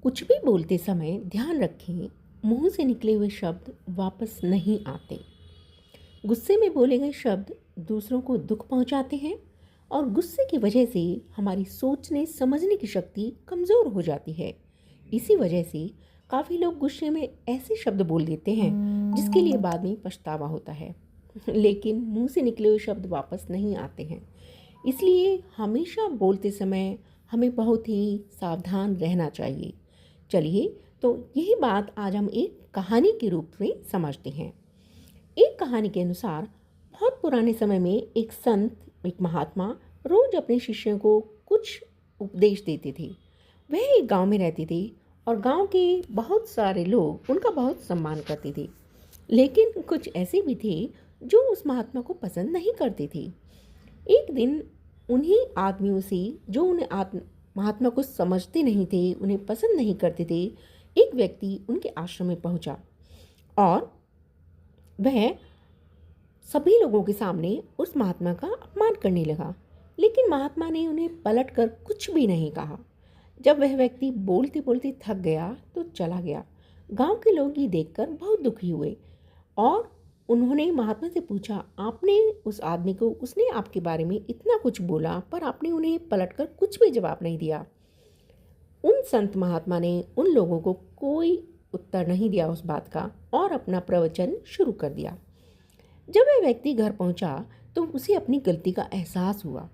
कुछ भी बोलते समय ध्यान रखें, मुंह से निकले हुए शब्द वापस नहीं आते। गुस्से में बोले गए शब्द दूसरों को दुख पहुंचाते हैं और गुस्से की वजह से हमारी सोचने समझने की शक्ति कमज़ोर हो जाती है। इसी वजह से काफ़ी लोग गुस्से में ऐसे शब्द बोल देते हैं जिसके लिए बाद में पछतावा होता है। लेकिन मुंह से निकले हुए शब्द वापस नहीं आते हैं। इसलिए हमेशा बोलते समय हमें बहुत ही सावधान रहना चाहिए। चलिए, तो यही बात आज हम एक कहानी के रूप में समझते हैं। एक कहानी के अनुसार बहुत पुराने समय में एक संत, एक महात्मा रोज अपने शिष्यों को कुछ उपदेश देते थे। वह एक गांव में रहते थे और गांव के बहुत सारे लोग उनका बहुत सम्मान करते थे। लेकिन कुछ ऐसे भी थे जो उस महात्मा को पसंद नहीं करते थे। एक दिन उन्हीं आदमियों से जो महात्मा को समझते नहीं थे, उन्हें पसंद नहीं करते थे, एक व्यक्ति उनके आश्रम में पहुंचा और वह सभी लोगों के सामने उस महात्मा का अपमान करने लगा। लेकिन महात्मा ने उन्हें पलटकर कुछ भी नहीं कहा। जब वह व्यक्ति बोलते बोलते थक गया तो चला गया। गांव के लोग ये देखकर बहुत दुखी हुए और उन्होंने महात्मा से पूछा, आपने उस आदमी को, उसने आपके बारे में इतना कुछ बोला पर आपने उन्हें पलटकर कुछ भी जवाब नहीं दिया। उन संत महात्मा ने उन लोगों को कोई उत्तर नहीं दिया उस बात का और अपना प्रवचन शुरू कर दिया। जब वह व्यक्ति घर पहुंचा तो उसे अपनी गलती का एहसास हुआ।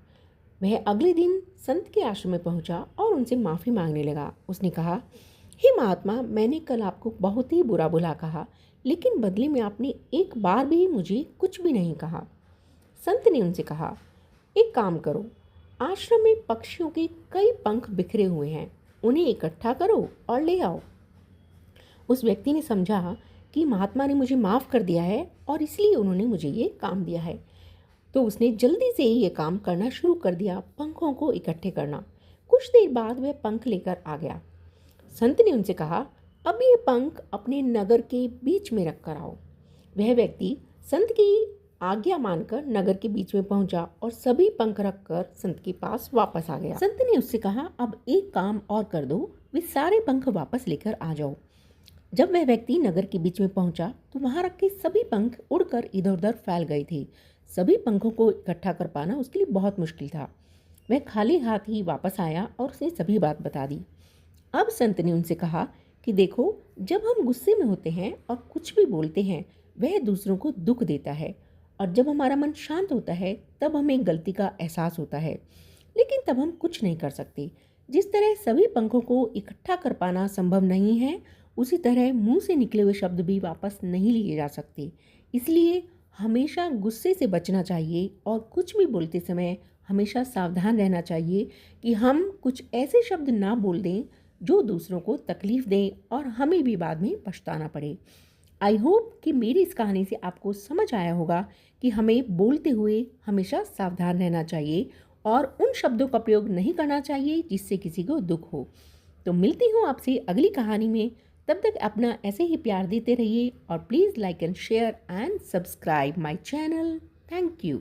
वह अगले दिन संत के आश्रम में पहुंचा और उनसे माफ़ी मांगने लगा। उसने कहा, हे महात्मा, मैंने कल आपको बहुत ही बुरा भला कहा, लेकिन बदले में आपने एक बार भी मुझे कुछ भी नहीं कहा। संत ने उनसे कहा, एक काम करो, आश्रम में पक्षियों के कई पंख बिखरे हुए हैं, उन्हें इकट्ठा करो और ले आओ। उस व्यक्ति ने समझा कि महात्मा ने मुझे माफ़ कर दिया है और इसलिए उन्होंने मुझे ये काम दिया है, तो उसने जल्दी से ही ये काम करना शुरू कर दिया, पंखों को इकट्ठे करना। कुछ देर बाद वह पंख लेकर आ गया। संत ने उनसे कहा, अब ये पंख अपने नगर के बीच में रख कर आओ। वह व्यक्ति संत की आज्ञा मानकर नगर के बीच में पहुंचा और सभी पंख रखकर संत के पास वापस आ गया। संत ने उससे कहा, अब एक काम और कर दो, वे सारे पंख वापस लेकर आ जाओ। जब वह व्यक्ति नगर के बीच में पहुंचा तो वहां रखे सभी पंख उड़कर इधर उधर फैल गए थे। सभी पंखों को इकट्ठा कर पाना उसके लिए बहुत मुश्किल था। वह खाली हाथ ही वापस आया और उसने सभी बात बता दी। अब संत ने उनसे कहा कि देखो, जब हम गुस्से में होते हैं और कुछ भी बोलते हैं, वह दूसरों को दुख देता है, और जब हमारा मन शांत होता है तब हमें गलती का एहसास होता है, लेकिन तब हम कुछ नहीं कर सकते। जिस तरह सभी पंखों को इकट्ठा कर पाना संभव नहीं है, उसी तरह मुंह से निकले हुए शब्द भी वापस नहीं लिए जा सकते। इसलिए हमेशा गुस्से से बचना चाहिए और कुछ भी बोलते समय हमेशा सावधान रहना चाहिए कि हम कुछ ऐसे शब्द ना बोल दें जो दूसरों को तकलीफ़ दें और हमें भी बाद में पछताना पड़े। आई होप कि मेरी इस कहानी से आपको समझ आया होगा कि हमें बोलते हुए हमेशा सावधान रहना चाहिए और उन शब्दों का प्रयोग नहीं करना चाहिए जिससे किसी को दुख हो। तो मिलती हूँ आपसे अगली कहानी में। तब तक अपना ऐसे ही प्यार देते रहिए और please like and share and subscribe my channel. Thank you.